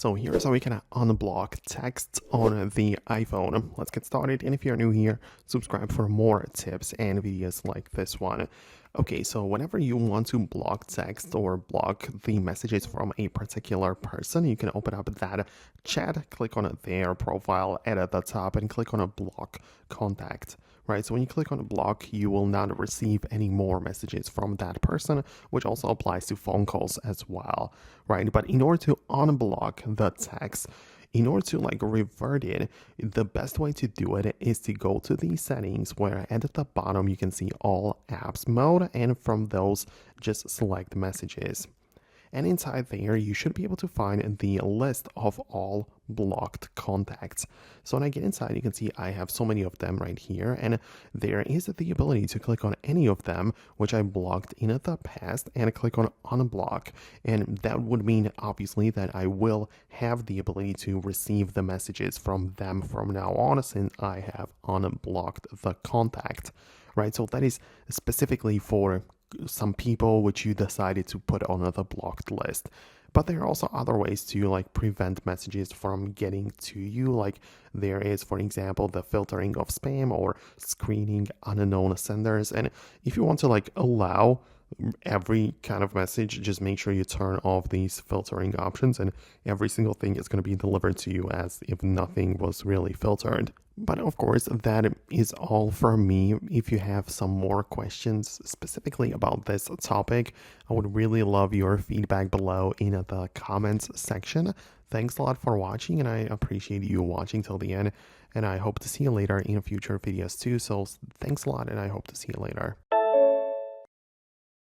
So here's how we can unblock texts on the iPhone. Let's get started, and if you're new here, subscribe for more tips and videos like this one. Okay, so whenever you want to block text or block the messages from a particular person, you can open up that chat, click on their profile at the top, and click on block contact. Right, so when you click on block, you will not receive any more messages from that person, which also applies to phone calls as well, right? But in order to unblock the text, in order to revert it, the best way to do it is to go to the settings where at the bottom you can see all apps mode, and from those just select messages. And inside there, you should be able to find the list of all blocked contacts. So when I get inside, you can see I have so many of them right here, and there is the ability to click on any of them, which I blocked in the past, and click on unblock. And that would mean, obviously, that I will have the ability to receive the messages from them from now on, since I have unblocked the contact, right? So that is specifically for some people which you decided to put on the blocked list. But there are also other ways to prevent messages from getting to you. Like there is, for example, the filtering of spam or screening unknown senders. And if you want to allow every kind of message, just make sure you turn off these filtering options, and every single thing is going to be delivered to you as if nothing was really filtered. But of course, that is all from me. If you have some more questions specifically about this topic, I would really love your feedback below in the comments section. Thanks a lot for watching, and I appreciate you watching till the end, and I hope to see you later in future videos too. So thanks a lot, and I hope to see you later.